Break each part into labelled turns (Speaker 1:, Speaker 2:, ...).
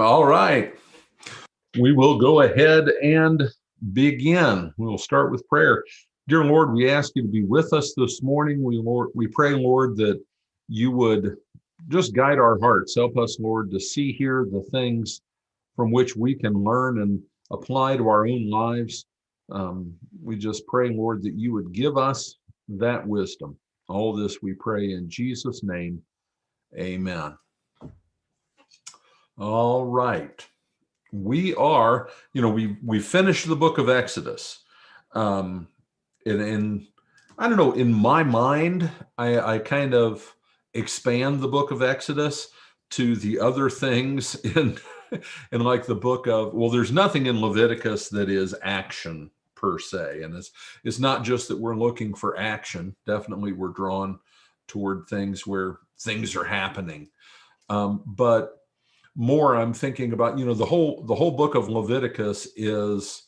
Speaker 1: All right. We will go ahead and begin. We will start with prayer. Dear Lord, we ask you to be with us this morning. We pray, Lord, that you would just guide our hearts. Help us, Lord, to see here the things from which we can learn and apply to our own lives. We just pray, Lord, that you would give us that wisdom. All this we pray in Jesus' name. Amen. All right. We finished the book of Exodus. Um, and I don't know, in my mind, I kind of expand the book of Exodus to the other things in like the book of, well, there's nothing in Leviticus that is action per se. And it's not just that we're looking for action. Definitely we're drawn toward things where things are happening. But more I'm thinking about, the whole book of Leviticus is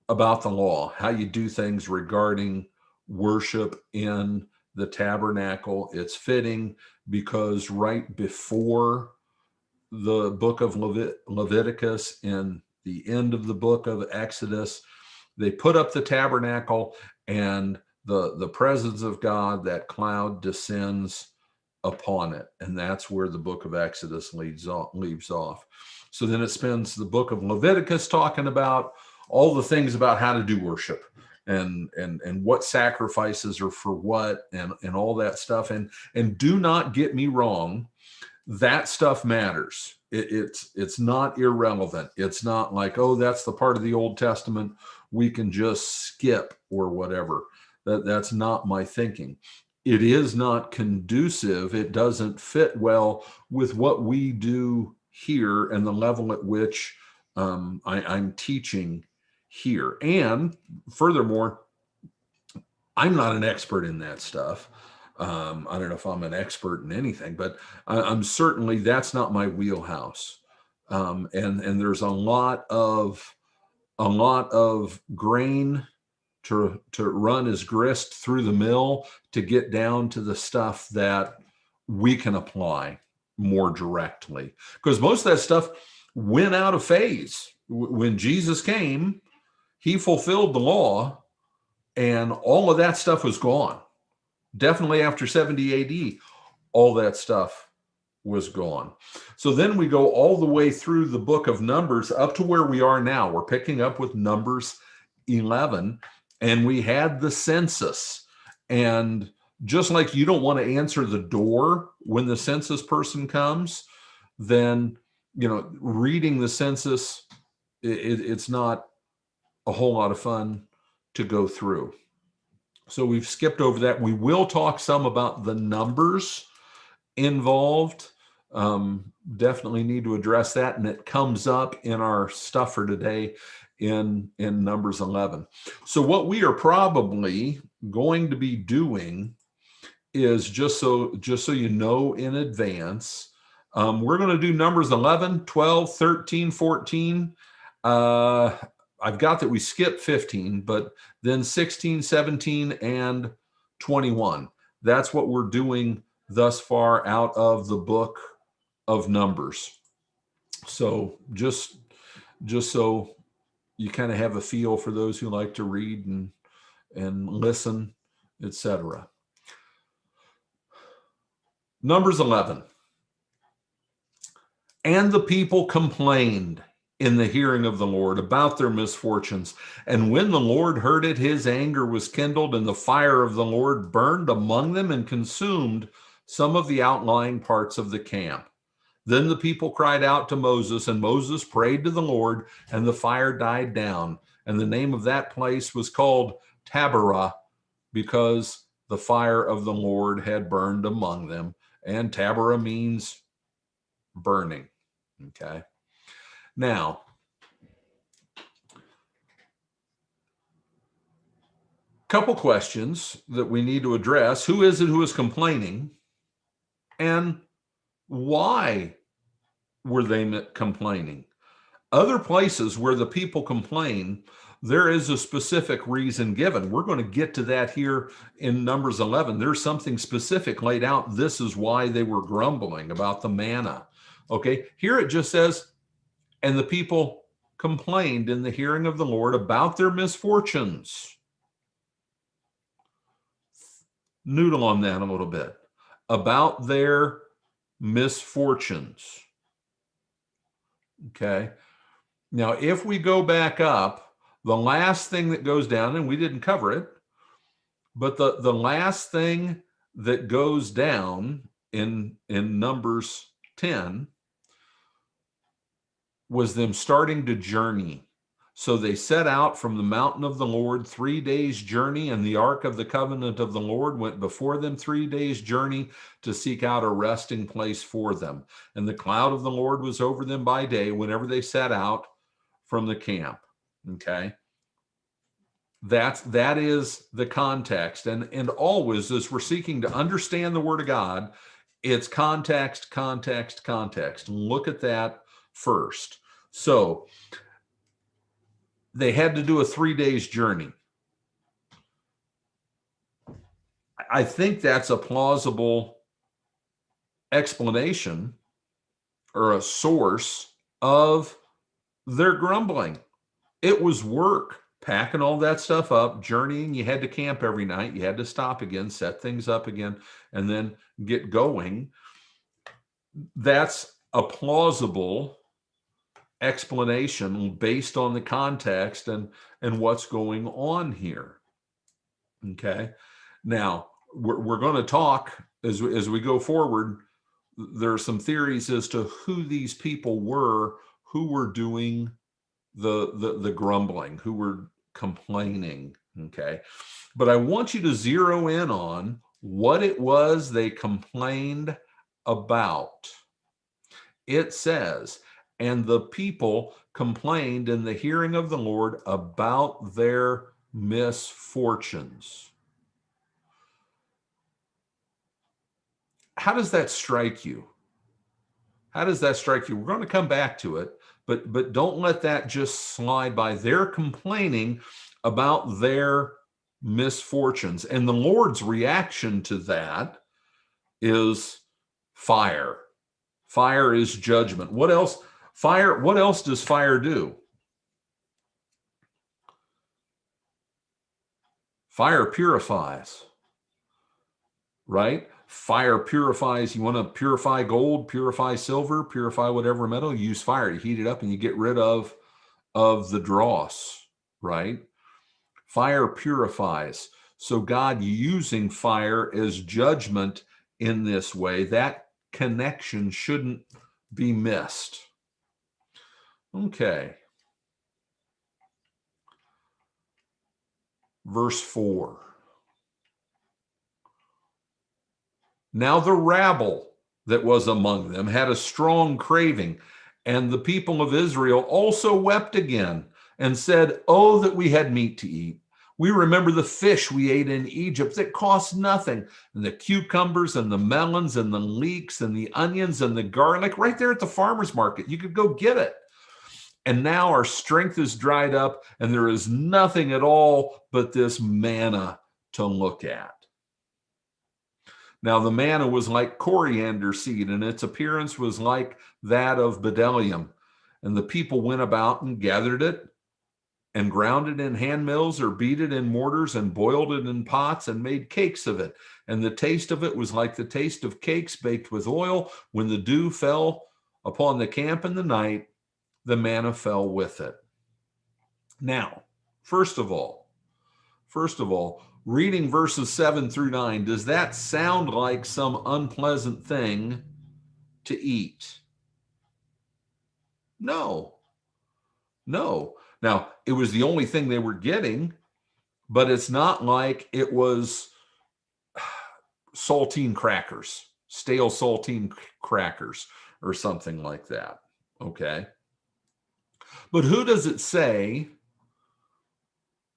Speaker 1: about the law, how you do things regarding worship in the tabernacle. It's fitting because right before the book of Leviticus and the end of the book of Exodus, they put up the tabernacle, and the presence of God, that cloud, descends upon it. And that's where the book of Exodus leaves off. So then it spends the book of Leviticus talking about all the things about how to do worship and what sacrifices are for what and all that stuff. And do not get me wrong, that stuff matters. It's not irrelevant. It's not like, oh, that's the part of the Old Testament we can just skip or whatever. That's not my thinking. It is not conducive. It doesn't fit well with what we do here and the level at which I'm teaching here. And furthermore, I'm not an expert in that stuff. I don't know if I'm an expert in anything, but I'm certainly, that's not my wheelhouse. And there's a lot of grain to run as grist through the mill to get down to the stuff that we can apply more directly. Because most of that stuff went out of phase. When Jesus came, he fulfilled the law, and all of that stuff was gone. Definitely after 70 AD, all that stuff was gone. So then we go all the way through the book of Numbers up to where we are now. We're picking up with Numbers 11, and we had the census. And just like you don't want to answer the door when the census person comes, then, reading the census, it's not a whole lot of fun to go through. So we've skipped over that. We will talk some about the numbers involved. Definitely need to address that, and it comes up in our stuff for today in Numbers 11. So what we are probably going to be doing is, just so you know in advance, we're going to do Numbers 11, 12, 13, 14. I've got that we skipped 15, but then 16, 17, and 21. That's what we're doing thus far out of the book of Numbers. So just so you kind of have a feel for those who like to read and listen, etc. Numbers 11. And the people complained in the hearing of the Lord about their misfortunes. And when the Lord heard it, his anger was kindled, and the fire of the Lord burned among them and consumed some of the outlying parts of the camp. Then the people cried out to Moses, and Moses prayed to the Lord, and the fire died down. And the name of that place was called Taberah, because the fire of the Lord had burned among them. And Taberah means burning. Okay. Now, couple questions that we need to address. Who is it who is complaining? And why were they complaining? Other places where the people complain, there is a specific reason given. We're going to get to that here in Numbers 11. There's something specific laid out. This is why they were grumbling about the manna. Okay, here it just says And the people complained in the hearing of the Lord about their misfortunes. Noodle on that a little bit. About their misfortunes. Okay. Now, if we go back up, the last thing that goes down, and we didn't cover it, but the last thing that goes down in Numbers 10 was them starting to journey. So they set out from the mountain of the Lord, 3 days' journey, and the ark of the covenant of the Lord went before them 3 days' journey to seek out a resting place for them. And the cloud of the Lord was over them by day whenever they set out from the camp. Okay. That is the context. And always, as we're seeking to understand the Word of God, it's context, context, context. Look at that first. So they had to do a 3 days journey. I think that's a plausible explanation or a source of their grumbling. It was work, packing all that stuff up, journeying. You had to camp every night. You had to stop again, set things up again, and then get going. That's a plausible explanation based on the context and what's going on here. Okay. Now, we're going to talk as we go forward. There are some theories as to who these people were who were doing the grumbling, who were complaining. Okay. But I want you to zero in on what it was they complained about. It says, and the people complained in the hearing of the Lord about their misfortunes. How does that strike you? How does that strike you? We're going to come back to it, but don't let that just slide by. They're complaining about their misfortunes. And the Lord's reaction to that is fire. Fire is judgment. What else? Fire. What else does fire do? Fire purifies, right? Fire purifies. You want to purify gold, purify silver, purify whatever metal, you use fire. You heat it up and you get rid of the dross, right? Fire purifies. So God using fire as judgment in this way, that connection shouldn't be missed. Okay. Verse 4. Now the rabble that was among them had a strong craving, and the people of Israel also wept again and said, "Oh, that we had meat to eat. We remember the fish we ate in Egypt that cost nothing, and the cucumbers and the melons and the leeks and the onions and the garlic right there at the farmer's market. You could go get it. And now our strength is dried up, and there is nothing at all but this manna to look at." Now the manna was like coriander seed, and its appearance was like that of bdellium. And the people went about and gathered it and ground it in hand mills or beat it in mortars and boiled it in pots and made cakes of it. And the taste of it was like the taste of cakes baked with oil. When the dew fell upon the camp in the night, the manna fell with it. Now, first of all, reading verses 7 through 9, does that sound like some unpleasant thing to eat? No. Now, it was the only thing they were getting, but it's not like it was saltine crackers, stale saltine crackers or something like that. Okay. But who does it say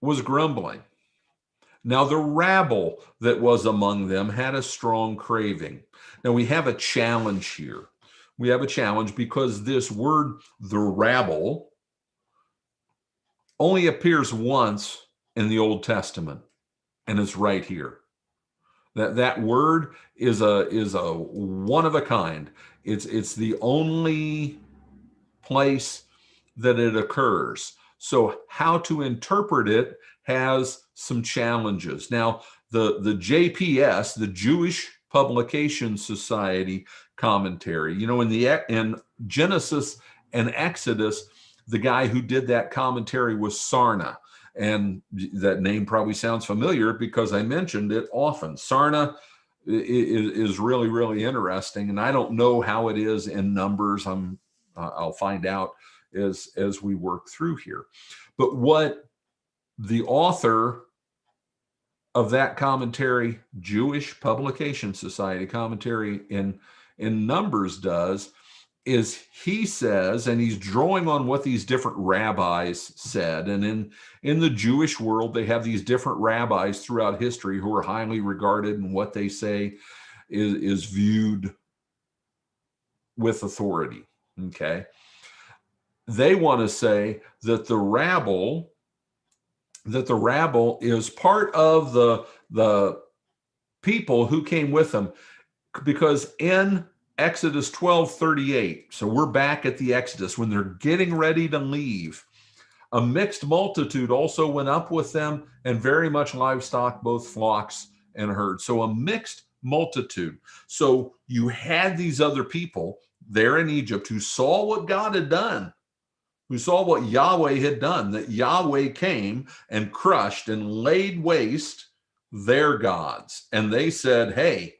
Speaker 1: was grumbling? Now, the rabble that was among them had a strong craving. Now, we have a challenge here. We have a challenge because this word, the rabble, only appears once in the Old Testament, and it's right here. That word is a one of a kind. It's the only place that it occurs. So how to interpret it has some challenges. Now, the JPS, the Jewish Publication Society commentary, in Genesis and Exodus, the guy who did that commentary was Sarna. And that name probably sounds familiar because I mentioned it often. Sarna is really, really interesting. And I don't know how it is in Numbers. I'll find out as we work through here. But what the author of that commentary, Jewish Publication Society commentary in Numbers, does is he says, and he's drawing on what these different rabbis said. And in the Jewish world, they have these different rabbis throughout history who are highly regarded, and what they say is viewed with authority. Okay. They want to say that the rabble is part of the people who came with them, because in Exodus 12:38, so we're back at the Exodus, when they're getting ready to leave, a mixed multitude also went up with them, and very much livestock, both flocks and herds. So a mixed multitude. So you had these other people there in Egypt who saw what God had done, who saw what Yahweh had done, that Yahweh came and crushed and laid waste their gods. And they said, hey,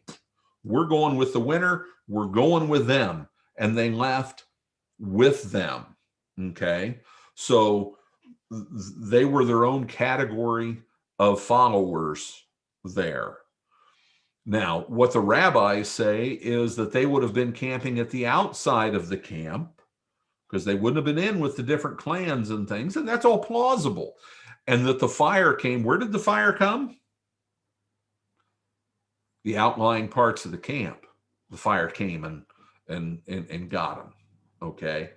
Speaker 1: we're going with the winner. We're going with them. And they left with them. Okay. So they were their own category of followers there. Now, what the rabbis say is that they would have been camping at the outside of the camp, because they wouldn't have been in with the different clans and things. And that's all plausible. And that the fire came. Where did the fire come? The outlying parts of the camp. The fire came and got them. Okay.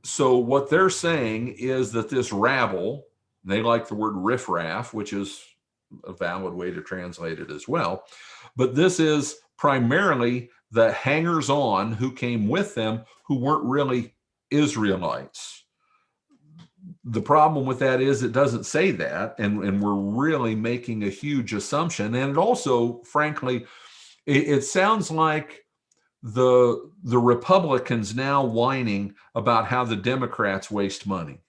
Speaker 1: So what they're saying is that this rabble, they like the word riffraff, which is a valid way to translate it as well. But this is primarily the hangers-on who came with them, who weren't really Israelites. The problem with that is it doesn't say that, and we're really making a huge assumption. And it also, frankly, it sounds like the Republicans now whining about how the Democrats waste money.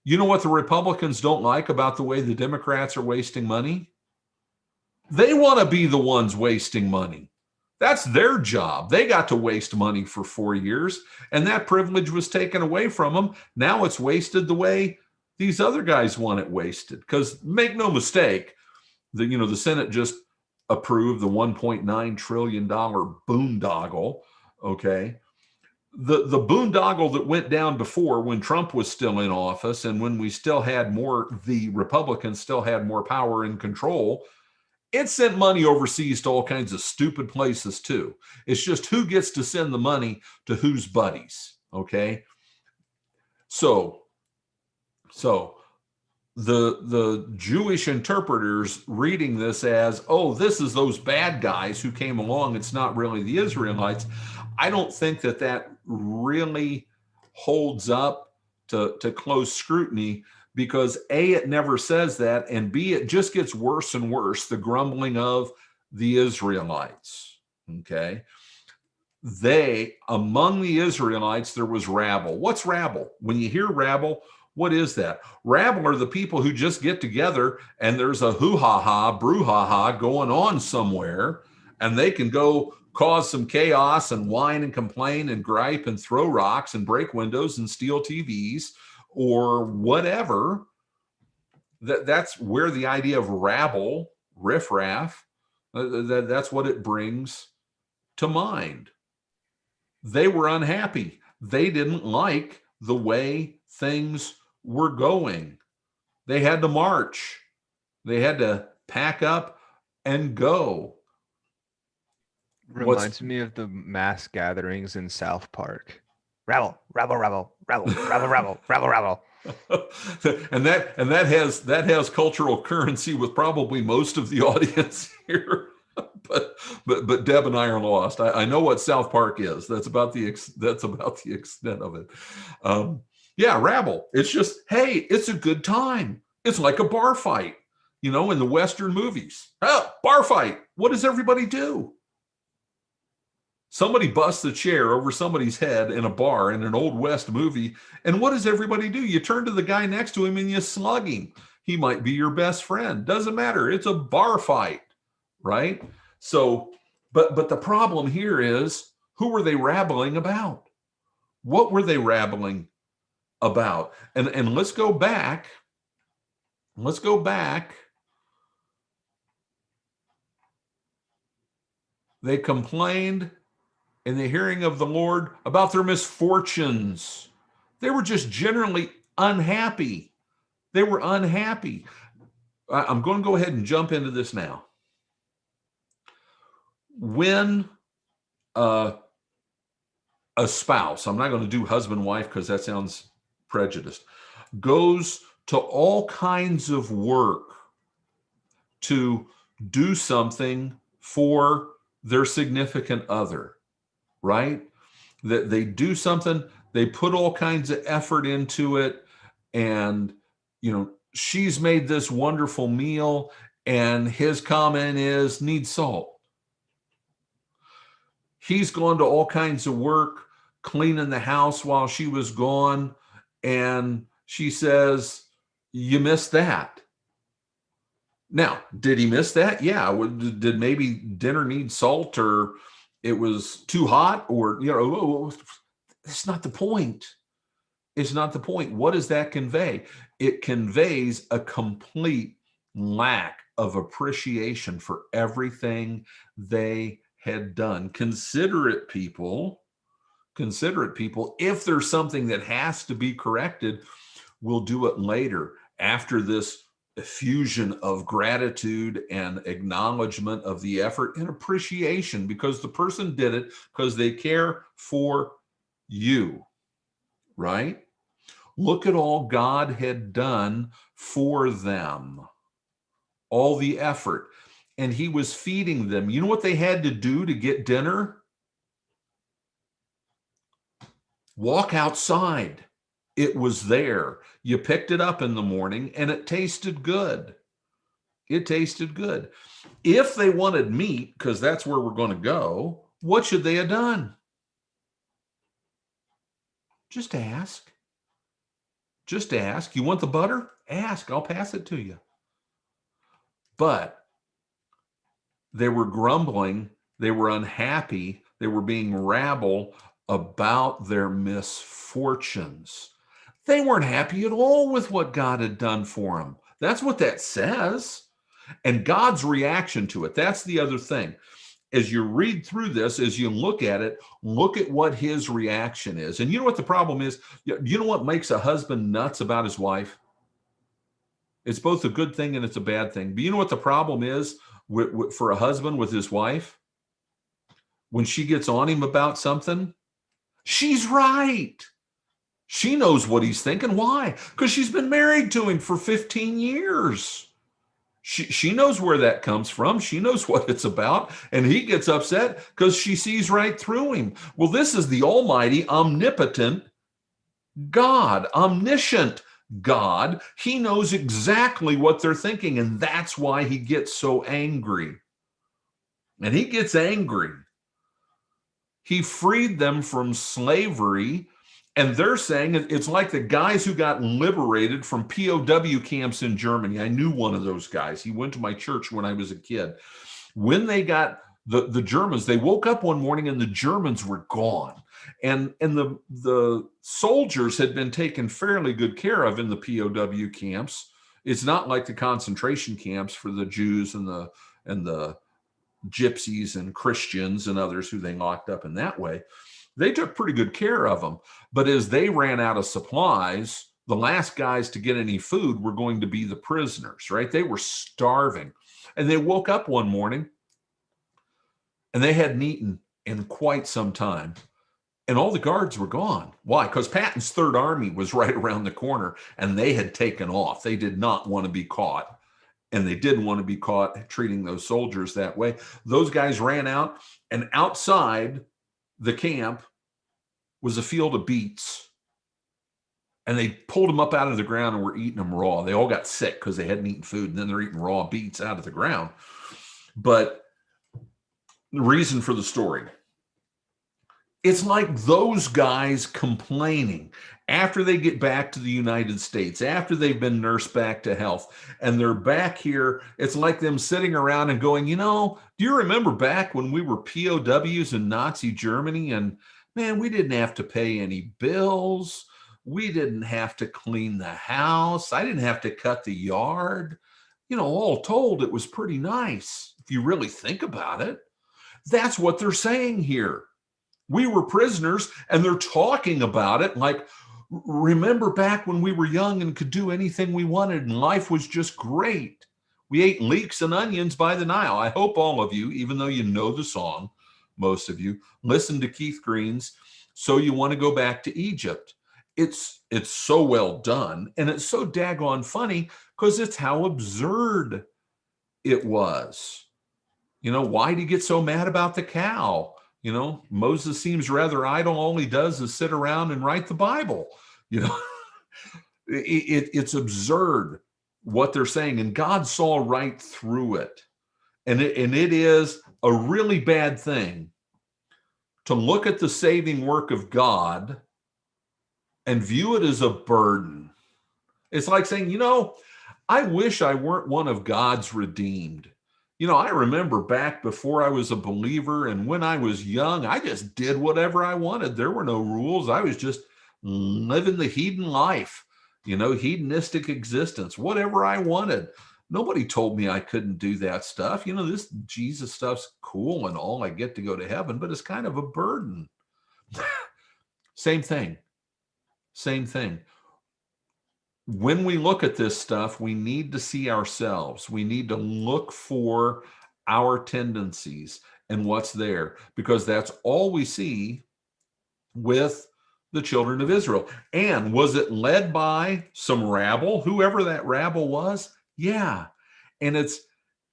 Speaker 1: You know what the Republicans don't like about the way the Democrats are wasting money? They want to be the ones wasting money. That's their job. They got to waste money for 4 years, and that privilege was taken away from them. Now it's wasted the way these other guys want it wasted. Because make no mistake, the Senate just approved the $1.9 trillion boondoggle. Okay. The boondoggle that went down before, when Trump was still in office and when we still had the Republicans still had more power and control, it sent money overseas to all kinds of stupid places too. It's just who gets to send the money to whose buddies. Okay. So the Jewish interpreters reading this as, oh, this is those bad guys who came along. It's not really the Israelites. I don't think that really holds up to close scrutiny, because A, it never says that, and B, it just gets worse and worse, the grumbling of the Israelites. Okay. Among the Israelites, there was rabble. What's rabble? When you hear rabble, what is that? Rabble are the people who just get together and there's a hoo-ha-ha, brouhaha going on somewhere, and they can go cause some chaos and whine and complain and gripe and throw rocks and break windows and steal TVs or whatever. That's where the idea of rabble, riffraff, that's what it brings to mind. They were unhappy. They didn't like the way things were going. They had to march. They had to pack up and go.
Speaker 2: Reminds me of the mass gatherings in South Park. Rabble, rabble, rabble, rabble, rabble, rabble, rabble, rabble.
Speaker 1: and that has cultural currency with probably most of the audience here. But Deb and I are lost. I know what South Park is. That's about the extent of it. Yeah, rabble. It's just, hey, it's a good time. It's like a bar fight, in the Western movies. Oh, bar fight. What does everybody do? Somebody busts a chair over somebody's head in a bar in an Old West movie. And what does everybody do? You turn to the guy next to him and you slug him. He might be your best friend. Doesn't matter. It's a bar fight, right? So, but the problem here is, who were they rabbling about? What were they rabbling about? And let's go back. Let's go back. They complained in the hearing of the Lord about their misfortunes. They were just generally unhappy. They were unhappy. I'm going to go ahead and jump into this now. When a spouse, I'm not going to do husband, wife, because that sounds prejudiced, goes to all kinds of work to do something for their significant other, right? That they do something, they put all kinds of effort into it, and she's made this wonderful meal, and his comment is, need salt. He's gone to all kinds of work cleaning the house while she was gone, and she says, you missed that. Now, did he miss that? Yeah. Did maybe dinner need salt, or it was too hot, or, it's not the point. It's not the point. What does that convey? It conveys a complete lack of appreciation for everything they had done. Considerate people, if there's something that has to be corrected, will do it later, after this effusion of gratitude and acknowledgement of the effort and appreciation, because the person did it because they care for you, right? Look at all God had done for them, all the effort, and he was feeding them. You know what they had to do to get dinner? Walk outside. It was there. You picked it up in the morning and it tasted good. It tasted good. If they wanted meat, because that's where we're going to go, what should they have done? Just ask. Just ask. You want the butter? Ask. I'll pass it to you. But they were grumbling. They were unhappy. They were being rabble about their misfortunes. They weren't happy at all with what God had done for them. That's what that says. And God's reaction to it, that's the other thing. As you read through this, as you look at it, look at what his reaction is. And you know what the problem is? You know what makes a husband nuts about his wife? It's both a good thing and it's a bad thing. But you know what the problem is for a husband with his wife? When she gets on him about something, she's right. She knows what he's thinking. Why? Because she's been married to him for 15 years. She knows where that comes from. She knows what it's about. And he gets upset because she sees right through him. Well, this is the almighty, omnipotent God, omniscient God. He knows exactly what they're thinking. And that's why he gets so angry. And he gets angry. He freed them from slavery. And they're saying it's like the guys who got liberated from POW camps in Germany. I knew one of those guys. He went to my church when I was a kid. When they got the Germans, they woke up one morning and the Germans were gone. And the soldiers had been taken fairly good care of in the POW camps. It's not like the concentration camps for the Jews and the gypsies and Christians and others who they locked up in that way. They took pretty good care of them. But as they ran out of supplies, the last guys to get any food were going to be the prisoners, right? They were starving. And they woke up one morning and they hadn't eaten in quite some time. And all the guards were gone. Why? Because Patton's Third Army was right around the corner and they had taken off. They did not want to be caught. And they didn't want to be caught treating those soldiers that way. Those guys ran out, and outside the camp was a field of beets. and they pulled them up out of the ground and were eating them raw. They all got sick because they hadn't eaten food, and then they're eating raw beets out of the ground. But the reason for the story, it's like those guys complaining after they get back to the United States, after they've been nursed back to health, and they're back here. It's like them sitting around and going, you know, do you remember back when we were POWs in Nazi Germany? And man, we didn't have to pay any bills. We didn't have to clean the house. I didn't have to cut the yard. You know, all told, it was pretty nice if you really think about it. That's what they're saying here. We were prisoners, and they're talking about it like, remember back when we were young and could do anything we wanted and life was just great. We ate leeks and onions by the Nile. I hope all of you, even though you know the song, most of you, listen to Keith Green's So You Want to Go Back to Egypt. It's so well done, and it's so daggone funny because it's how absurd it was. You know, why do you get so mad about the cow? You know, Moses seems rather idle. All he does is sit around and write the Bible. You know, it's absurd what they're saying. And God saw right through it. And it is a really bad thing to look at the saving work of God and view it as a burden. It's like saying, you know, I wish I weren't one of God's redeemed. You know, I remember back before I was a believer, and when I was young, I just did whatever I wanted. There were no rules. I was just living the hedon life, you know, hedonistic existence, whatever I wanted. Nobody told me I couldn't do that stuff. You know, this Jesus stuff's cool and all. I get to go to heaven, but it's kind of a burden. Same thing. Same thing. When we look at this stuff, we need to see ourselves. We need to look for our tendencies and what's there, because that's all we see with the children of Israel. And was it led by some rabble, whoever that rabble was? Yeah. And it's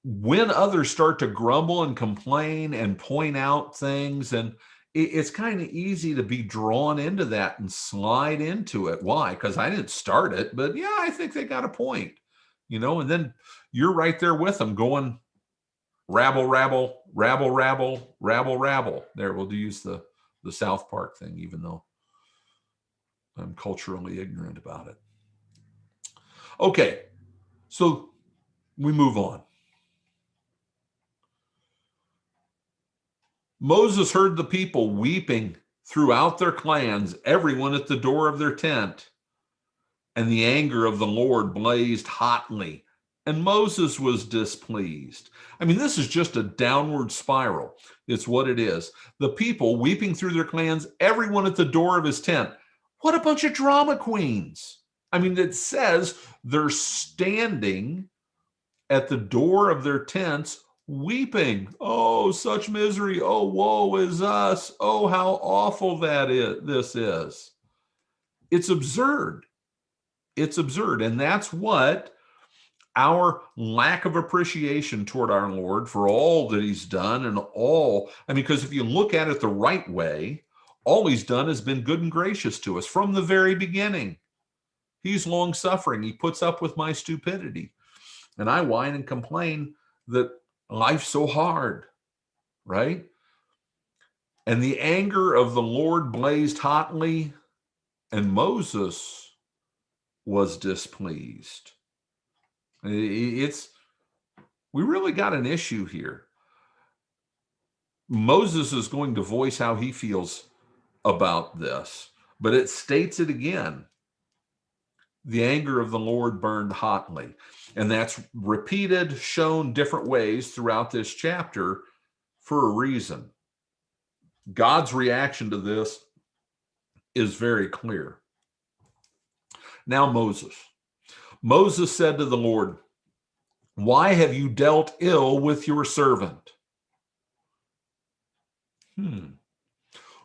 Speaker 1: when others start to grumble and complain and point out things, and it's kind of easy to be drawn into that and slide into it. Why? Because I didn't start it, but yeah, I think they got a point, you know, and then you're right there with them going rabble, rabble, rabble, rabble, rabble, rabble. There, we'll use the South Park thing, even though I'm culturally ignorant about it. Okay, so we move on. Moses heard the people weeping throughout their clans, everyone at the door of their tent. And the anger of the Lord blazed hotly, and Moses was displeased. I mean, this is just a downward spiral. It's what it is. The people weeping through their clans, everyone at the door of his tent. What a bunch of drama queens. I mean, it says they're standing at the door of their tents weeping. Oh, such misery. Oh, woe is us. Oh, how awful this is. It's absurd. It's absurd. And that's what our lack of appreciation toward our Lord for all that he's done and all, I mean, because if you look at it the right way, all he's done has been good and gracious to us from the very beginning. He's long suffering. He puts up with my stupidity. And I whine and complain that life's so hard, right? And the anger of the Lord blazed hotly, and Moses was displeased. We really got an issue here. Moses is going to voice how he feels about this, but it states it again. The anger of the Lord burned hotly. And that's repeated, shown different ways throughout this chapter for a reason. God's reaction to this is very clear. Now Moses said to the Lord, "Why have you dealt ill with your servant?"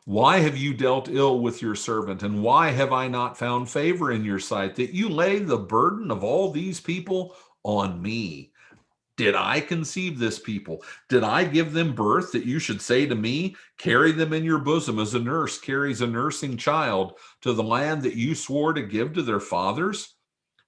Speaker 1: Why have you dealt ill with your servant? And why have I not found favor in your sight that you lay the burden of all these people on me? Did I conceive this people? Did I give them birth that you should say to me, carry them in your bosom as a nurse carries a nursing child to the land that you swore to give to their fathers?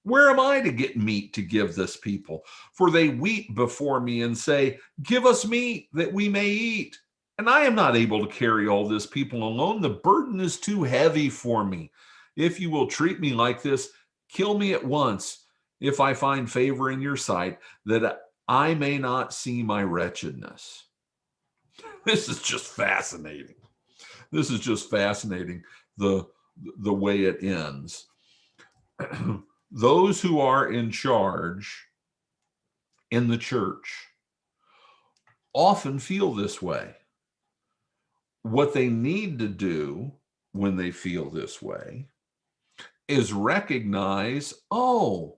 Speaker 1: Where am I to get meat to give this people? For they weep before me and say, give us meat that we may eat. And I am not able to carry all this people alone. The burden is too heavy for me. If you will treat me like this, kill me at once, if I find favor in your sight, that I may not see my wretchedness. This is just fascinating. This is just fascinating, the way it ends. Those who are in charge in the church often feel this way. What they need to do when they feel this way is recognize, oh,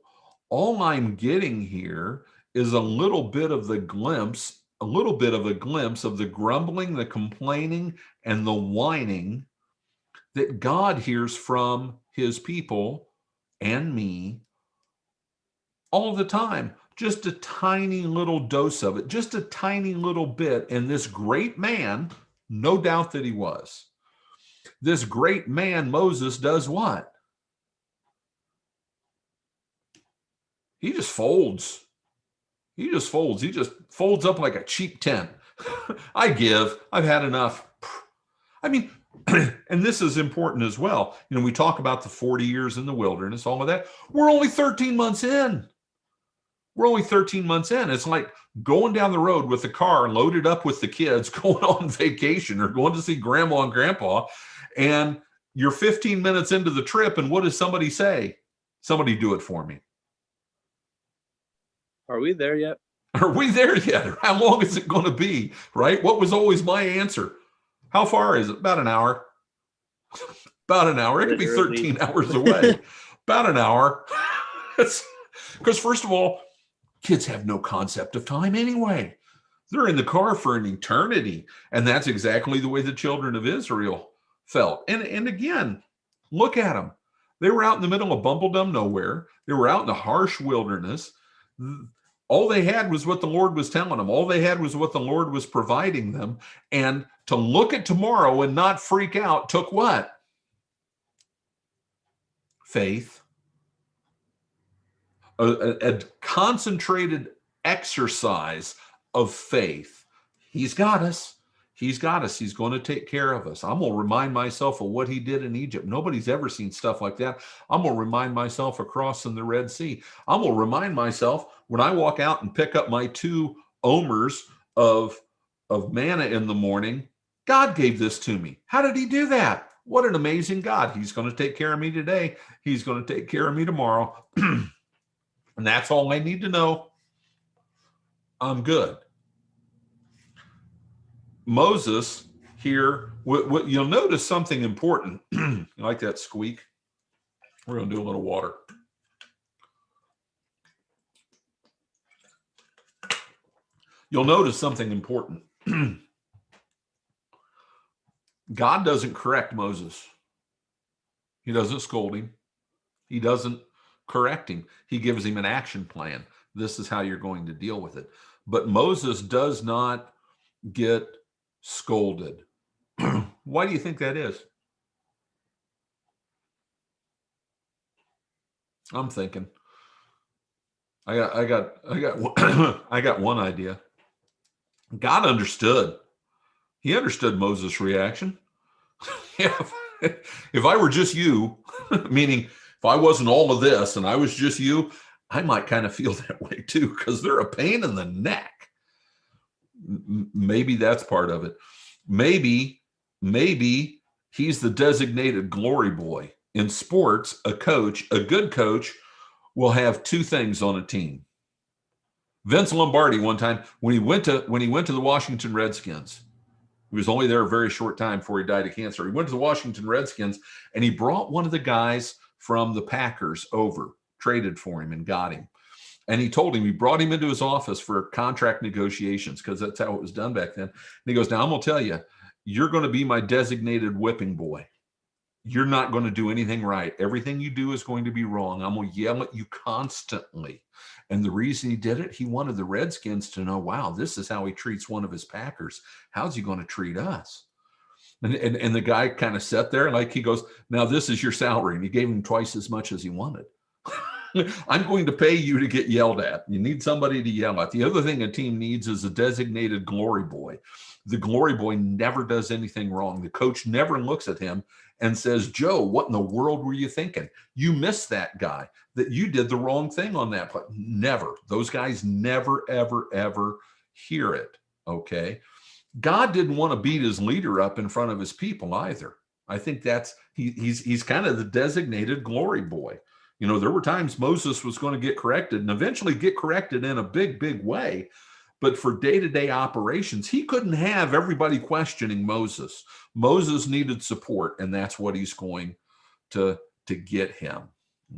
Speaker 1: all I'm getting here is a little bit of a glimpse of the grumbling, the complaining, and the whining that God hears from his people and me all the time. Just a tiny little dose of it, just a tiny little bit. And this great man, no doubt that he was, this great man, Moses, does what? He just folds. He just folds. He just folds up like a cheap tent. I give. I've had enough. I mean, and this is important as well. You know, we talk about the 40 years in the wilderness, all of that. We're only 13 months in. We're only 13 months in. It's like going down the road with the car loaded up with the kids, going on vacation or going to see grandma and grandpa, and you're 15 minutes into the trip, and what does somebody say? Somebody do it for me.
Speaker 3: Are we there yet?
Speaker 1: Are we there yet? How long is it going to be? Right? What was always my answer? How far is it? About an hour. About an hour. It could be 13 hours away. About an hour. Because first of all, kids have no concept of time anyway. They're in the car for an eternity. And that's exactly the way the children of Israel felt. And again, look at them. They were out in the middle of Bumbledum nowhere. They were out in the harsh wilderness. All they had was what the Lord was telling them. All they had was what the Lord was providing them. And to look at tomorrow and not freak out took what? Faith. A concentrated exercise of faith. He's got us. He's got us. He's going to take care of us. I'm going to remind myself of what he did in Egypt. Nobody's ever seen stuff like that. I'm going to remind myself of crossing the Red Sea. I'm going to remind myself when I walk out and pick up my 2 omers of manna in the morning, God gave this to me. How did he do that? What an amazing God. He's going to take care of me today. He's going to take care of me tomorrow. And that's all I need to know. I'm good. Moses here, you'll notice something important. You like that squeak? We're going to do a little water. You'll notice something important. God doesn't correct Moses. He doesn't scold him. He doesn't correct him. He gives him an action plan. This is how you're going to deal with it. But Moses does not get scolded. Why do you think that is? I'm thinking. I got one idea. God understood. He understood Moses' reaction. If I were just you, meaning if I wasn't all of this and I was just you, I might kind of feel that way too, because they're a pain in the neck. Maybe that's part of it. Maybe he's the designated glory boy. In sports, a good coach will have 2 things on a team. Vince Lombardi one time, when he went to the Washington Redskins, he was only there a very short time before he died of cancer. He went to the Washington Redskins and he brought one of the guys from the Packers over, traded for him and got him. And he told him, he brought him into his office for contract negotiations because that's how it was done back then. And he goes, now I'm going to tell you, you're going to be my designated whipping boy. You're not going to do anything right. Everything you do is going to be wrong. I'm going to yell at you constantly. And the reason he did it, he wanted the Redskins to know, wow, this is how he treats one of his Packers. How's he going to treat us? And the guy kind of sat there, like, he goes, now this is your salary. And he gave him twice as much as he wanted. I'm going to pay you to get yelled at. You need somebody to yell at. The other thing a team needs is a designated glory boy. The glory boy never does anything wrong. The coach never looks at him and says, Joe, what in the world were you thinking? You missed that guy, that you did the wrong thing on that play. Never. Those guys never, ever, ever hear it. Okay. God didn't want to beat his leader up in front of his people either. I think that's, he's kind of the designated glory boy. You know, there were times Moses was going to get corrected and eventually get corrected in a big, big way. But for day-to-day operations, he couldn't have everybody questioning Moses. Moses needed support, and that's what he's going to get him.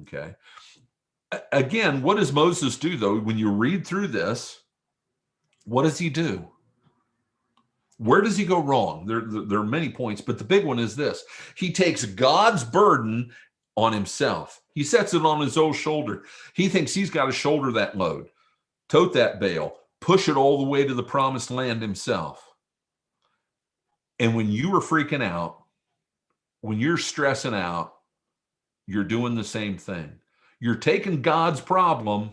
Speaker 1: Okay. Again, what does Moses do, though? When you read through this, what does he do? Where does he go wrong? There are many points, but the big one is this. He takes God's burden on himself. He sets it on his own shoulder. He thinks he's got to shoulder that load, tote that bale, push it all the way to the promised land himself. And when you are freaking out, when you're stressing out, you're doing the same thing. You're taking God's problem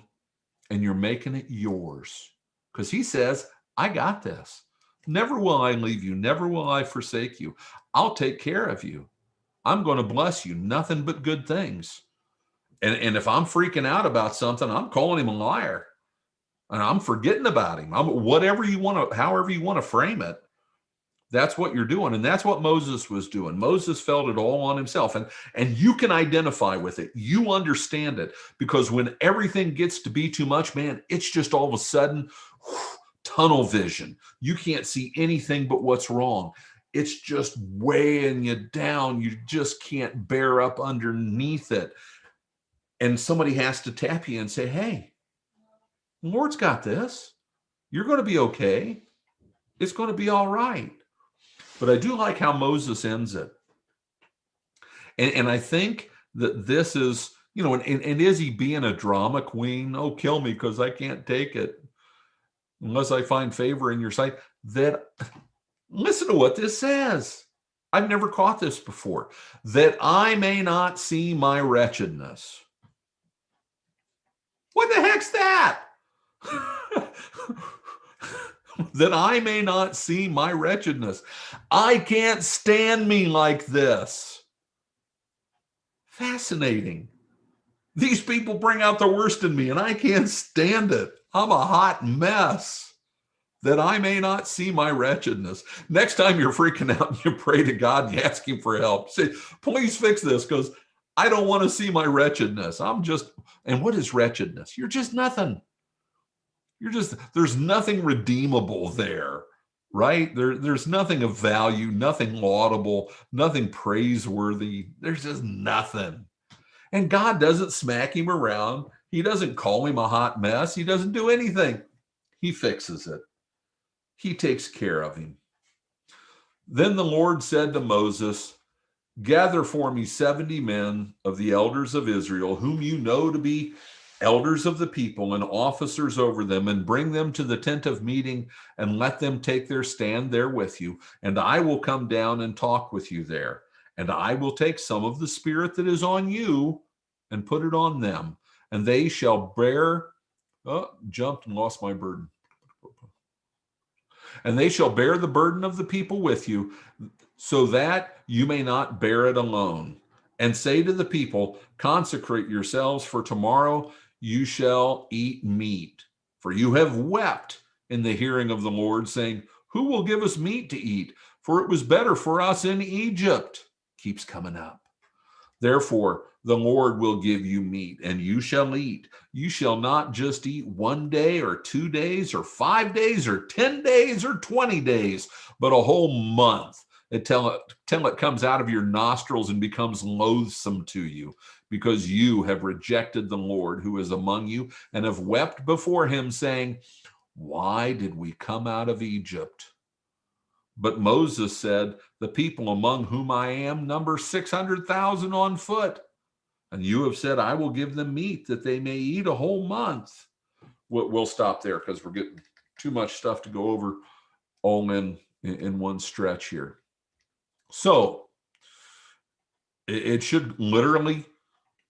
Speaker 1: and you're making it yours. Because he says, I got this. Never will I leave you. Never will I forsake you. I'll take care of you. I'm going to bless you. Nothing but good things. And if I'm freaking out about something, I'm calling him a liar. And I'm forgetting about him. Whatever you want to, however you want to frame it, that's what you're doing. And that's what Moses was doing. Moses felt it all on himself. And you can identify with it. You understand it. Because when everything gets to be too much, man, it's just all of a sudden, tunnel vision. You can't see anything but what's wrong. It's just weighing you down. You just can't bear up underneath it. And somebody has to tap you and say, hey, the Lord's got this. You're going to be okay. It's going to be all right. But I do like how Moses ends it. And I think that this is, you know, and is he being a drama queen? Oh, kill me because I can't take it unless I find favor in your sight. That, listen to what this says. I've never caught this before. That I may not see my wretchedness. What the heck's that? That I may not see my wretchedness. I can't stand me like this. Fascinating. These people bring out the worst in me and I can't stand it. I'm a hot mess. That I may not see my wretchedness. Next time you're freaking out and you pray to God and you ask him for help, say, please fix this because I don't want to see my wretchedness. And what is wretchedness? You're just nothing. There's nothing redeemable there, right? There's nothing of value, nothing laudable, nothing praiseworthy. There's just nothing. And God doesn't smack him around. He doesn't call him a hot mess. He doesn't do anything. He fixes it. He takes care of him. Then the Lord said to Moses, gather for me 70 men of the elders of Israel, whom you know to be elders of the people and officers over them, and bring them to the tent of meeting and let them take their stand there with you. And I will come down and talk with you there. And I will take some of the spirit that is on you and put it on them. And they shall bear, jumped and lost my burden. And they shall bear the burden of the people with you, so that you may not bear it alone. And say to the people, consecrate yourselves, for tomorrow you shall eat meat. For you have wept in the hearing of the Lord, saying, who will give us meat to eat? For it was better for us in Egypt. Keeps coming up. Therefore, the Lord will give you meat, and you shall eat. You shall not just eat 1 day or 2 days or 5 days or 10 days or 20 days, but a whole month until it comes out of your nostrils and becomes loathsome to you, because you have rejected the Lord who is among you and have wept before him, saying, why did we come out of Egypt? But Moses said, the people among whom I am number 600,000 on foot. And you have said, I will give them meat that they may eat a whole month. We'll stop there because we're getting too much stuff to go over all in one stretch here. So it should literally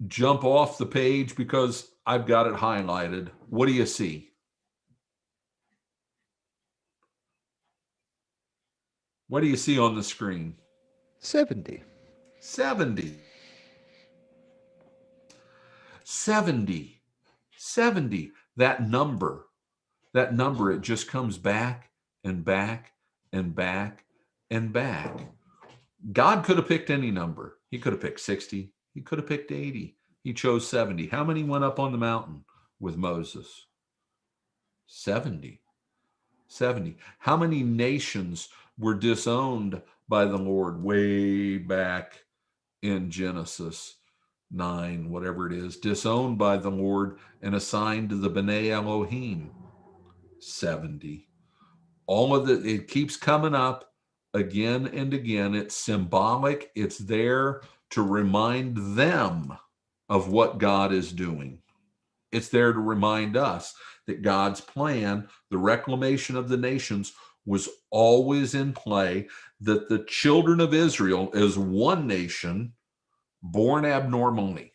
Speaker 1: jump off the page because I've got it highlighted. What do you see? What do you see on the screen?
Speaker 2: 70.
Speaker 1: 70. 70. 70. That number, it just comes back and back and back and back. God could have picked any number. He could have picked 60. He could have picked 80. He chose 70. How many went up on the mountain with Moses? 70. 70. How many nations were disowned by the Lord way back in Genesis 9, whatever it is, disowned by the Lord and assigned to the B'nai Elohim? 70. All of it keeps coming up again and again. It's symbolic. It's there to remind them of what God is doing. It's there to remind us that God's plan, the reclamation of the nations, was always in play, that the children of Israel as one nation, born abnormally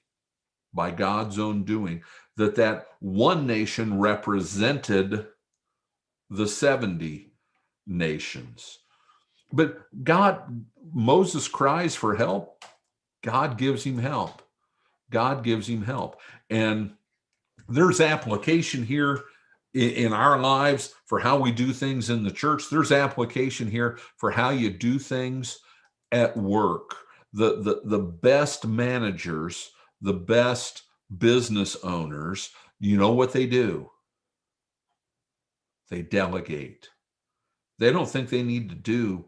Speaker 1: by God's own doing, that one nation represented the 70 nations. But Moses cries for help. God gives him help. God gives him help. And there's application here in our lives for how we do things in the church. There's application here for how you do things at work. The best managers, the best business owners, you know what they do? They delegate. They don't think they need to do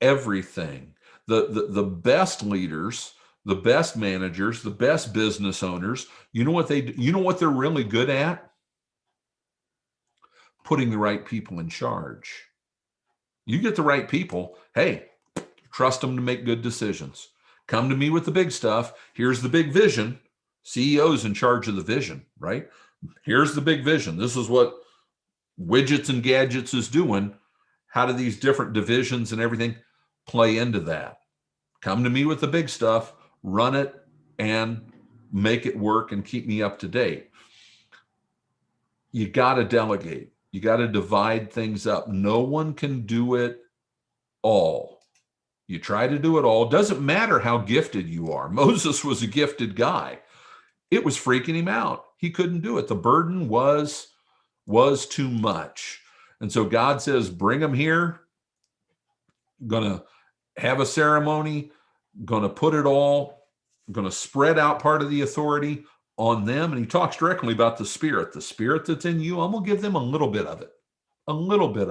Speaker 1: everything. The best leaders, the best managers, the best business owners, you know what they're really good at? Putting the right people in charge. You get the right people, hey, trust them to make good decisions. Come to me with the big stuff. Here's the big vision. CEO's in charge of the vision, right? Here's the big vision. This is what Widgets and Gadgets is doing. How do these different divisions and everything play into that? Come to me with the big stuff, run it, and make it work and keep me up to date. You got to delegate. You got to divide things up. No one can do it all. You try to do it all. Doesn't matter how gifted you are. Moses was a gifted guy. It was freaking him out. He couldn't do it. The burden was too much. And so God says, bring them here. Gonna have a ceremony, gonna put it all, gonna spread out part of the authority on them. And he talks directly about the spirit that's in you. I'm gonna give them a little bit of it, a little bit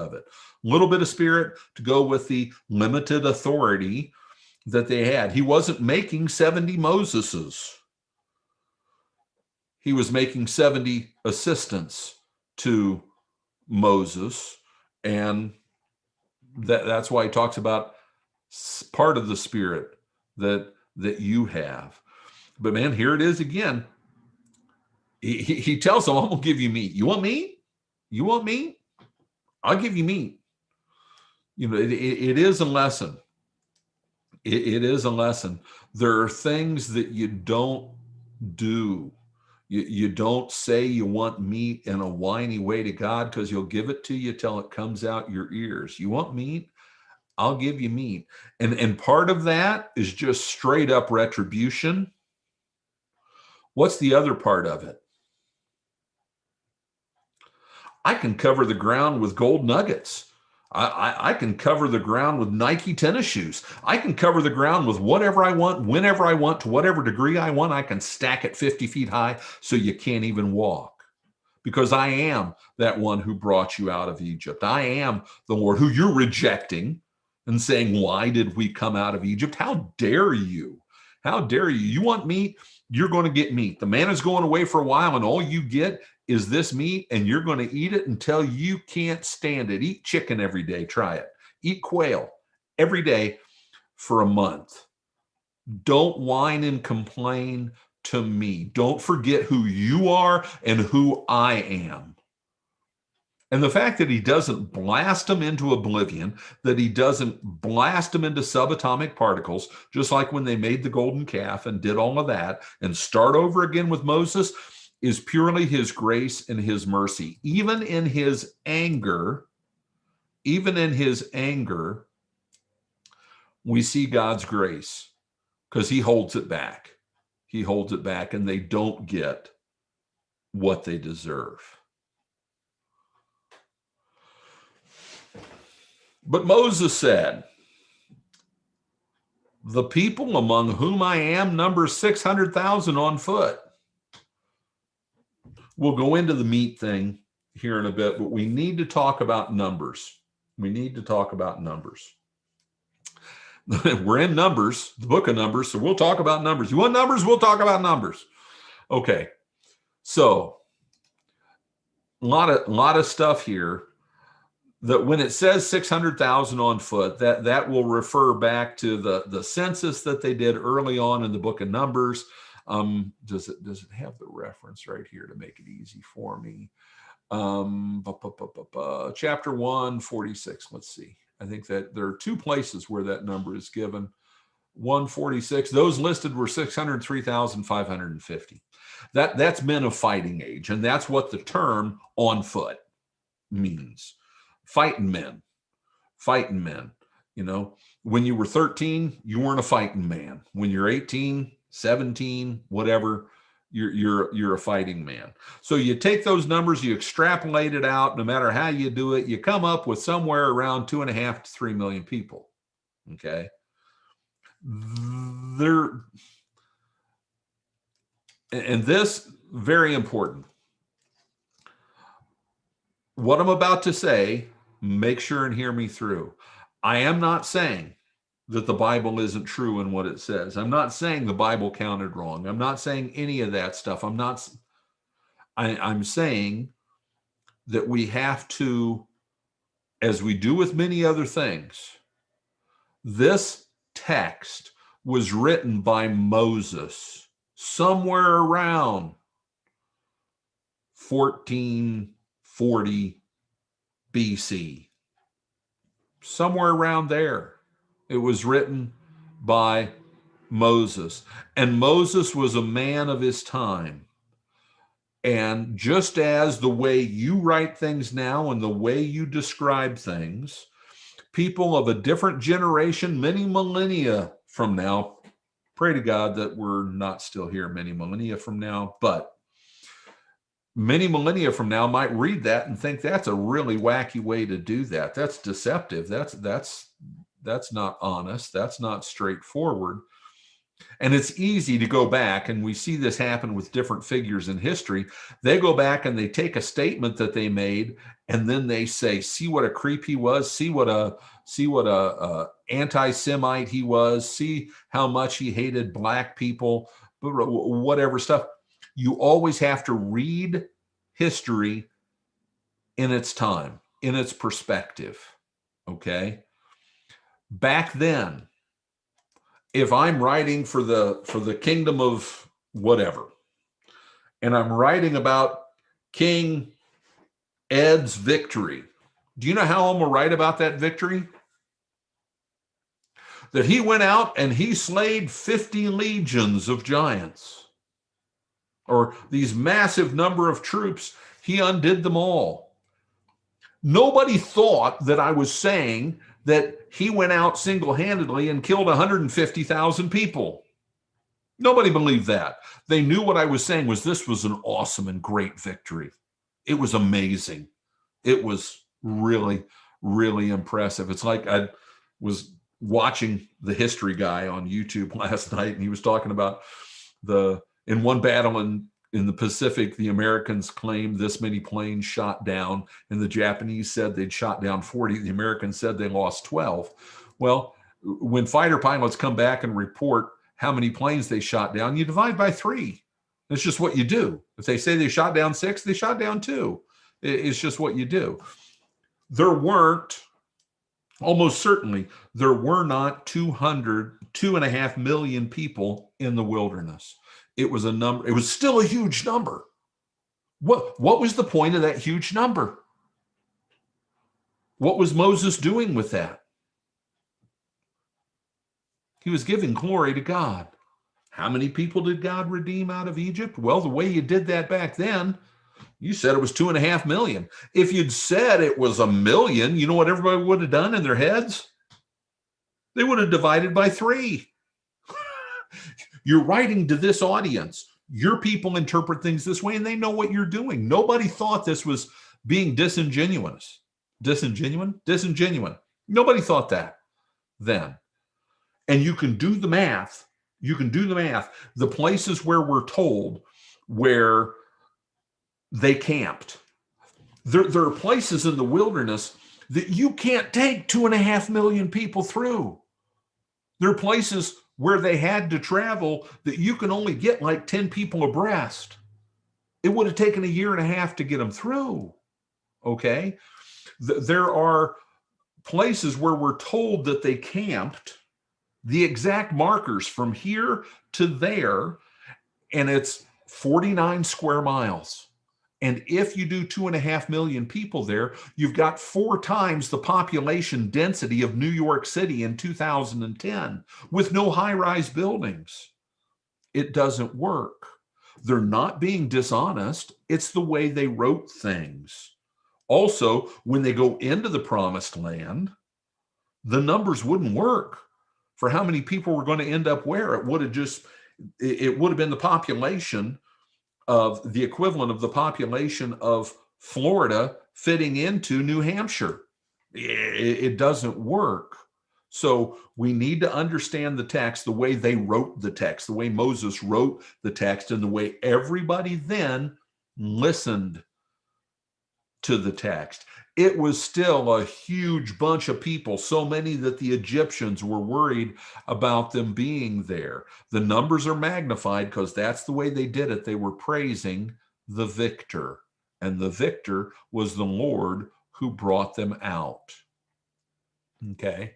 Speaker 1: of spirit to go with the limited authority that they had. He wasn't making 70 Moseses. He was making 70 assistants to Moses, and that's why he talks about part of the spirit that you have. But man, here it is again. He tells them, I'm gonna give you meat. You want meat? You want meat? I'll give you meat. You know, it is a lesson. It is a lesson. There are things that you don't do. You don't say you want meat in a whiny way to God, because he'll give it to you till it comes out your ears. You want meat? I'll give you meat. And part of that is just straight up retribution. What's the other part of it? I can cover the ground with gold nuggets. I can cover the ground with Nike tennis shoes. I can cover the ground with whatever I want, whenever I want, to whatever degree I want. I can stack it 50 feet high so you can't even walk. Because I am that one who brought you out of Egypt. I am the Lord who you're rejecting and saying, why did we come out of Egypt? How dare you? How dare you? You want meat? You're going to get meat. The manna's going away for a while, and all you get is this meat, and you're going to eat it until you can't stand it. Eat chicken every day. Try it. Eat quail every day for a month. Don't whine and complain to me. Don't forget who you are and who I am. And the fact that he doesn't blast them into oblivion, that he doesn't blast them into subatomic particles, just like when they made the golden calf and did all of that and start over again with Moses, is purely his grace and his mercy. Even in his anger, we see God's grace because he holds it back. He holds it back and they don't get what they deserve. But Moses said, the people among whom I am number 600,000 on foot. We'll go into the meat thing here in a bit, but we need to talk about numbers. We need to talk about numbers. We're in Numbers, the book of Numbers, so we'll talk about numbers. You want numbers? We'll talk about numbers. Okay, so a lot of stuff here. That when it says 600,000 on foot, that will refer back to the census that they did early on in the book of Numbers. Does it have the reference right here to make it easy for me? Chapter 146. Let's see. I think that there are two places where that number is given. 146. Those listed were 603,550. That's men of fighting age, and that's what the term on foot means. Fighting men. You know, when you were 13, you weren't a fighting man. When you're 18, 17, whatever, you're a fighting man. So you take those numbers, you extrapolate it out, no matter how you do it, you come up with somewhere around 2.5 to 3 million people. Okay. And this, very important. What I'm about to say, make sure and hear me through. I am not saying that the Bible isn't true in what it says. I'm not saying the Bible counted wrong. I'm not saying any of that stuff. I'm saying that we have to, as we do with many other things, this text was written by Moses somewhere around 1440 BC. Somewhere around there. It was written by Moses. And Moses was a man of his time. And just as the way you write things now and the way you describe things, people of a different generation, many millennia from now, pray to God that we're not still here many millennia from now, but many millennia from now might read that and think that's a really wacky way to do that. That's deceptive. That's not honest. That's not straightforward. And it's easy to go back, and we see this happen with different figures in history. They go back and they take a statement that they made, and then they say, see what a creep he was, see what a anti-Semite he was, see how much he hated black people, whatever stuff. You always have to read history in its time, in its perspective, okay? Back then, if I'm writing for the kingdom of whatever, and I'm writing about King Ed's victory, do you know how I'm going to write about that victory? That he went out and he slayed 50 legions of giants, or these massive number of troops, he undid them all. Nobody thought that I was saying that he went out single-handedly and killed 150,000 people. Nobody believed that. They knew what I was saying was this was an awesome and great victory. It was amazing. It was really, really impressive. It's like I was watching the History Guy on YouTube last night, and he was talking about in one battle in the Pacific, the Americans claimed this many planes shot down, and the Japanese said they'd shot down 40. The Americans said they lost 12. Well, when fighter pilots come back and report how many planes they shot down, you divide by 3. It's just what you do. If they say they shot down 6, they shot down 2. It's just what you do. There weren't almost certainly there were not 2.5 million people in the wilderness. It was a number, it was still a huge number. What was the point of that huge number? What was Moses doing with that? He was giving glory to God. How many people did God redeem out of Egypt? Well, the way you did that back then, you said it was 2.5 million. If you'd said it was 1 million, you know what everybody would have done in their heads? They would have divided by 3. You're writing to this audience. Your people interpret things this way, and they know what you're doing. Nobody thought this was being disingenuous. Disingenuine. Nobody thought that then. And you can do the math. The places where we're told where they camped. There are places in the wilderness that you can't take 2.5 million people through. There are places where they had to travel that you can only get like 10 people abreast. It would have taken 1.5 years to get them through. Okay? There are places where we're told that they camped, the exact markers from here to there, and it's 49 square miles. And if you do 2.5 million people there, you've got 4 times the population density of New York City in 2010 with no high-rise buildings. It doesn't work. They're not being dishonest. It's the way they wrote things. Also, when they go into the promised land, the numbers wouldn't work for how many people were going to end up where. It would have been the population of the equivalent of the population of Florida fitting into New Hampshire. It doesn't work. So we need to understand the text, the way they wrote the text, the way Moses wrote the text, and the way everybody then listened to the text. It was still a huge bunch of people, so many that the Egyptians were worried about them being there. The numbers are magnified because that's the way they did it. They were praising the victor, and the victor was the Lord who brought them out. Okay.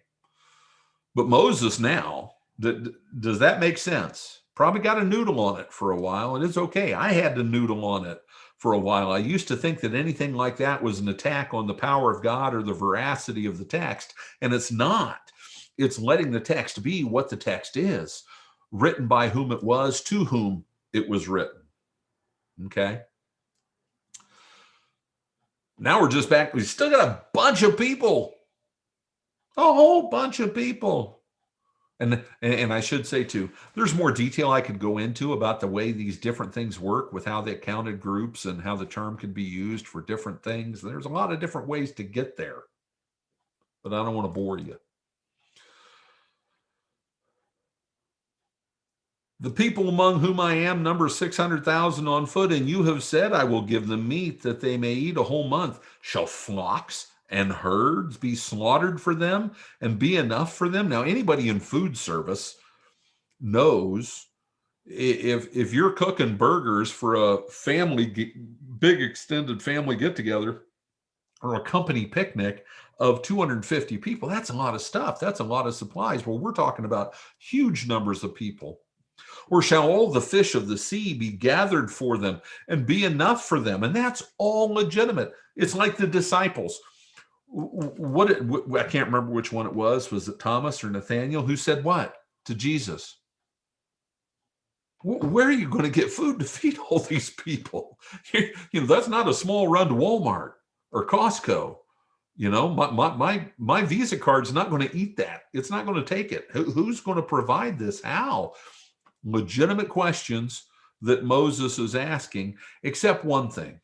Speaker 1: But Moses now, does that make sense? Probably got a noodle on it for a while, and it's okay. I had to noodle on it for a while. I used to think that anything like that was an attack on the power of God or the veracity of the text, and it's not. It's letting the text be what the text is, written by whom it was, to whom it was written. Okay? Now we're just back. We still got a bunch of people. A whole bunch of people. And I should say, too, there's more detail I could go into about the way these different things work with how they counted groups and how the term could be used for different things. There's a lot of different ways to get there, but I don't want to bore you. The people among whom I am number 600,000 on foot, and you have said, I will give them meat that they may eat a whole month. Shall flocks and herds be slaughtered for them and be enough for them? Now, anybody in food service knows if you're cooking burgers for a family, big extended family get together or a company picnic of 250 people, that's a lot of stuff. That's a lot of supplies. Well, we're talking about huge numbers of people. Or shall all the fish of the sea be gathered for them and be enough for them? And that's all legitimate. It's like the disciples. I can't remember which one it was. Was it Thomas or Nathaniel who said what to Jesus? Where are you going to get food to feed all these people? That's not a small run to Walmart or Costco. My Visa card's not going to eat that. It's not going to take it. Who's going to provide this? How? Legitimate questions that Moses is asking, except one thing.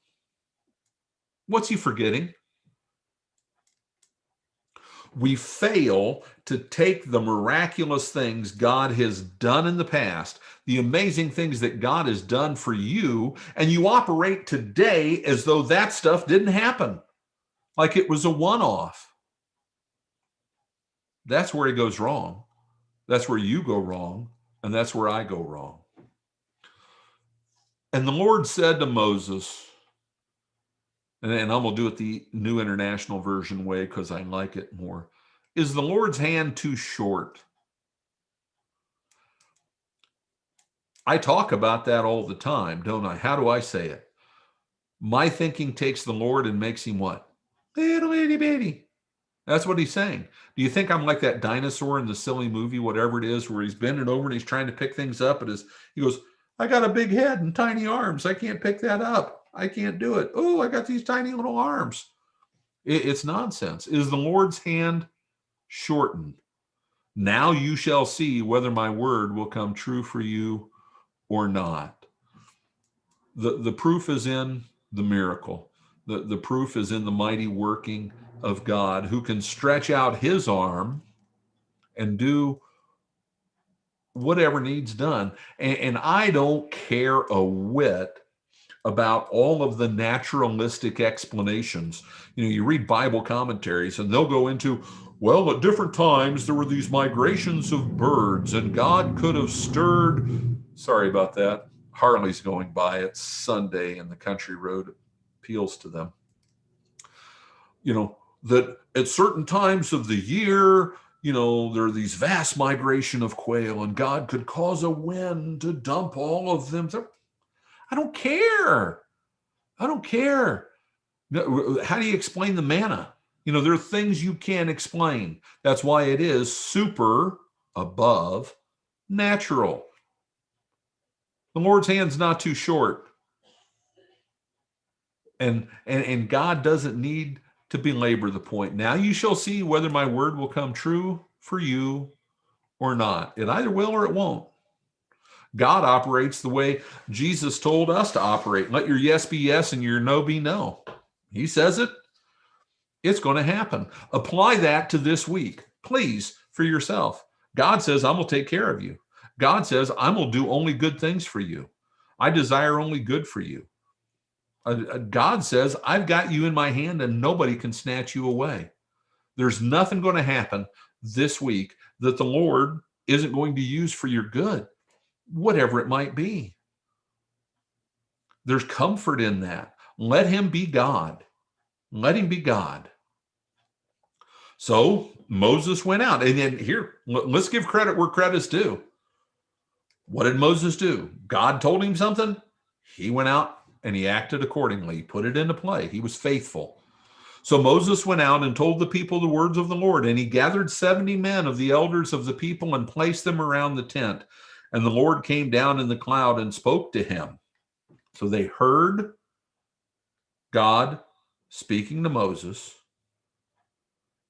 Speaker 1: What's he forgetting? We fail to take the miraculous things God has done in the past, the amazing things that God has done for you, and you operate today as though that stuff didn't happen, like it was a one-off. That's where he goes wrong. That's where you go wrong, and that's where I go wrong. And the Lord said to Moses, and I'm going to do it the New International Version way because I like it more. Is the Lord's hand too short? I talk about that all the time, don't I? How do I say it? My thinking takes the Lord and makes him what? Little itty bitty. That's what he's saying. Do you think I'm like that dinosaur in the silly movie, whatever it is, where he's bending over and he's trying to pick things up, and he goes, I got a big head and tiny arms. I can't pick that up. I can't do it. Oh, I got these tiny little arms. It's nonsense. Is the Lord's hand shortened? Now you shall see whether my word will come true for you or not. The proof is in the miracle. The proof is in the mighty working of God, who can stretch out his arm and do whatever needs done. And I don't care a whit about all of the naturalistic explanations. You read Bible commentaries and they'll go into, well, at different times there were these migrations of birds and God could have stirred. Sorry about that. Harley's going by. It's Sunday and the country road appeals to them. That at certain times of the year, there are these vast migration of quail and God could cause a wind to dump all of them. I don't care. I don't care. How do you explain the manna? There are things you can't explain. That's why it is super above natural. The Lord's hand's not too short. And God doesn't need to belabor the point. Now you shall see whether my word will come true for you or not. It either will or it won't. God operates the way Jesus told us to operate. Let your yes be yes and your no be no. He says it. It's going to happen. Apply that to this week, please, for yourself. God says, I'm going to take care of you. God says, I'm going to do only good things for you. I desire only good for you. God says, I've got you in my hand and nobody can snatch you away. There's nothing going to happen this week that the Lord isn't going to use for your good, whatever it might be. There's comfort in that. Let him be God. Let him be God. So Moses went out. And then here, let's give credit where credit's due. What did Moses do? God told him something. He went out and he acted accordingly. He put it into play. He was faithful. So Moses went out and told the people the words of the Lord, and he gathered 70 men of the elders of the people and placed them around the tent. And the Lord came down in the cloud and spoke to him. So they heard God speaking to Moses,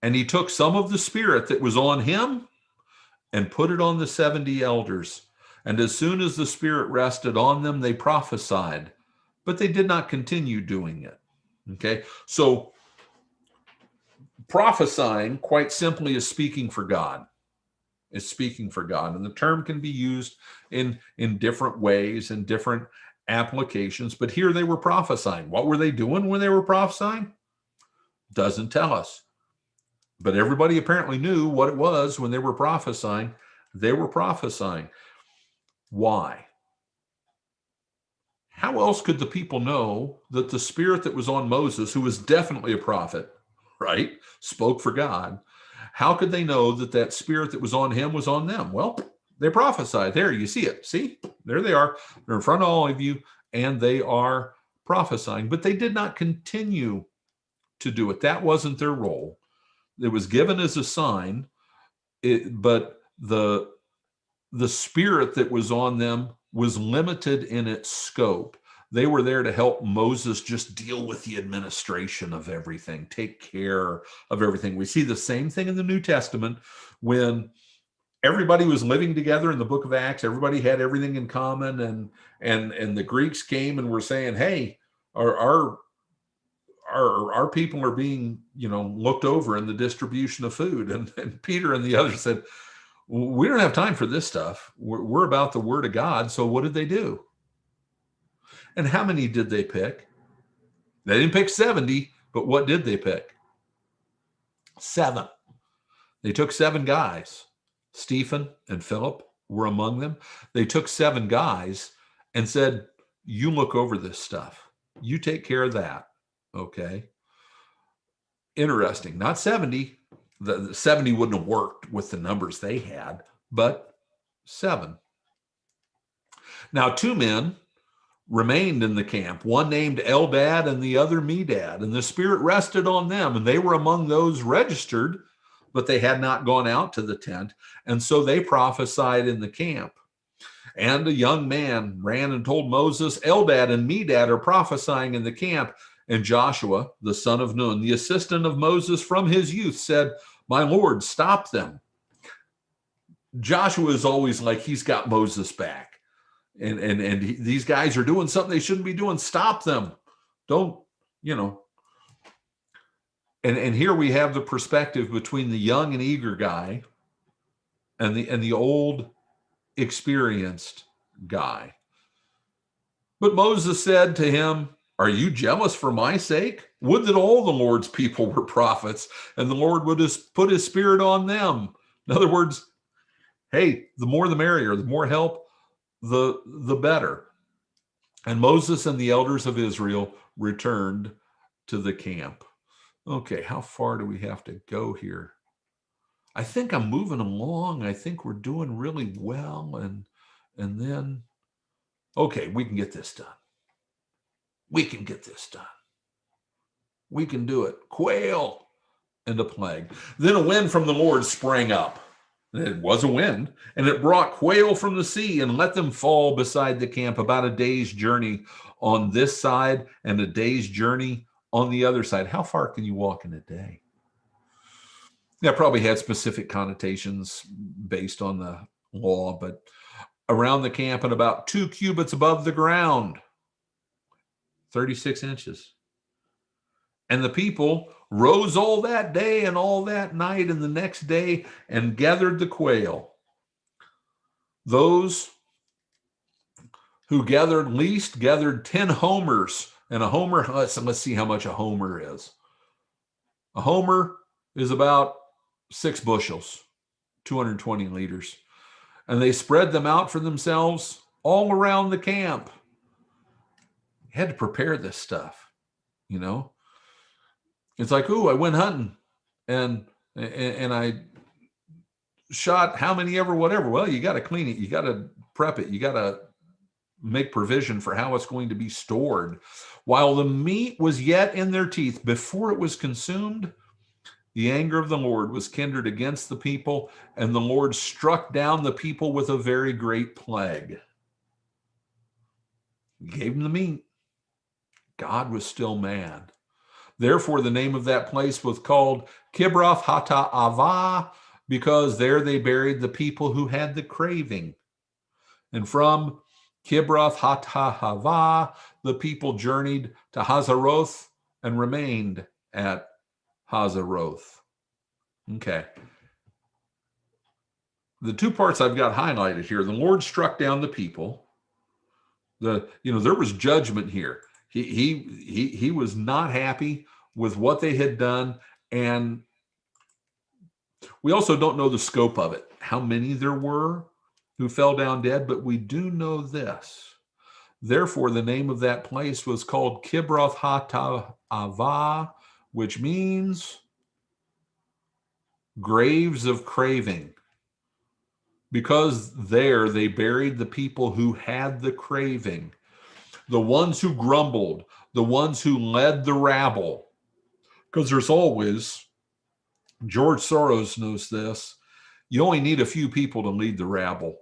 Speaker 1: and he took some of the spirit that was on him and put it on the 70 elders. And as soon as the spirit rested on them, they prophesied, but they did not continue doing it. Okay, so prophesying, quite simply, is speaking for God. It's speaking for God. And the term can be used in different ways and different applications. But here they were prophesying. What were they doing when they were prophesying? Doesn't tell us. But everybody apparently knew what it was when they were prophesying. They were prophesying. Why? How else could the people know that the spirit that was on Moses, who was definitely a prophet, right, spoke for God? How could they know that that spirit that was on him was on them? Well, they prophesied. There, you see it. See, there they are. They're in front of all of you, and they are prophesying. But they did not continue to do it. That wasn't their role. It was given as a sign, but the spirit that was on them was limited in its scope. They were there to help Moses just deal with the administration of everything, take care of everything. We see the same thing in the New Testament when everybody was living together in the book of Acts. Everybody had everything in common, and the Greeks came and were saying, hey, our people are being, looked over in the distribution of food. And Peter and the others said, we don't have time for this stuff. We're about the word of God. So what did they do? And how many did they pick? They didn't pick 70, but what did they pick? 7. They took 7 guys. Stephen and Philip were among them. They took 7 guys and said, you look over this stuff. You take care of that. Okay. Interesting. Not 70. the 70 wouldn't have worked with the numbers they had, but 7. Now 2 men remained in the camp, one named Eldad and the other Medad, and the Spirit rested on them, and they were among those registered, but they had not gone out to the tent, and so they prophesied in the camp. And a young man ran and told Moses, Eldad and Medad are prophesying in the camp. And Joshua, the son of Nun, the assistant of Moses from his youth, said, my Lord, stop them. Joshua is always like he's got Moses back. And these guys are doing something they shouldn't be doing. Stop them. Don't, you know. And here we have the perspective between the young and eager guy and the old experienced guy. But Moses said to him, are you jealous for my sake? Would that all the Lord's people were prophets, and the Lord would put his Spirit on them. In other words, hey, the more the merrier, the more help, the better. And Moses and the elders of Israel returned to the camp. Okay, how far do we have to go here? I think I'm moving along. I think we're doing really well. And then, okay, we can get this done. We can get this done. We can do it. Quail and a plague. Then a wind from the Lord sprang up. It was a wind, and it brought quail from the sea and let them fall beside the camp about a day's journey on this side and a day's journey on the other side. How far can you walk in a day? That probably had specific connotations based on the law, but around the camp and about 2 cubits above the ground, 36 inches. And the people rose all that day and all that night and the next day and gathered the quail. Those who gathered least gathered 10 homers. And a homer, let's see how much a homer is. A homer is about 6 bushels, 220 liters. And they spread them out for themselves all around the camp. You had to prepare this stuff, you know. It's like, ooh, I went hunting and I shot how many ever, whatever. Well, you got to clean it. You got to prep it. You got to make provision for how it's going to be stored. While the meat was yet in their teeth, before it was consumed, the anger of the Lord was kindled against the people, and the Lord struck down the people with a very great plague. He gave them the meat. God was still mad. Therefore, the name of that place was called Kibroth Hattaavah, because there they buried the people who had the craving. And from Kibroth Hattaavah, the people journeyed to Hazeroth and remained at Hazeroth. Okay. The 2 parts I've got highlighted here, the Lord struck down the people. There was judgment here. He was not happy with what they had done. And we also don't know the scope of it, how many there were who fell down dead, but we do know this. Therefore, the name of that place was called Kibroth Hattaavah, which means graves of craving, because there they buried the people who had the craving, the ones who grumbled, the ones who led the rabble. Because there's always, George Soros knows this, you only need a few people to lead the rabble,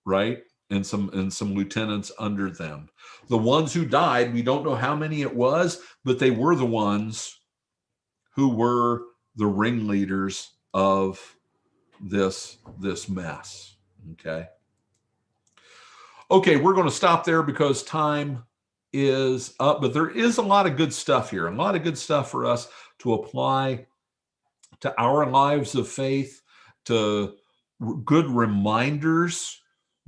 Speaker 1: right? And some lieutenants under them. The ones who died, we don't know how many it was, but they were the ones who were the ringleaders of this mess. Okay, we're going to stop there because time is up, but there is a lot of good stuff here, a lot of good stuff for us to apply to our lives of faith, to good reminders.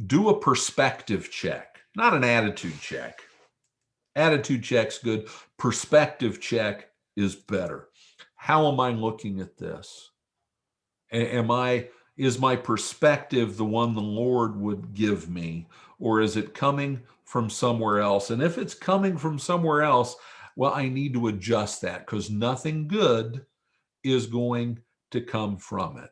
Speaker 1: Do a perspective check, not an attitude check. Attitude check's good. Perspective check is better. How am I looking at this? Is my perspective the one the Lord would give me, or is it coming from somewhere else? And if it's coming from somewhere else, well, I need to adjust that, because nothing good is going to come from it.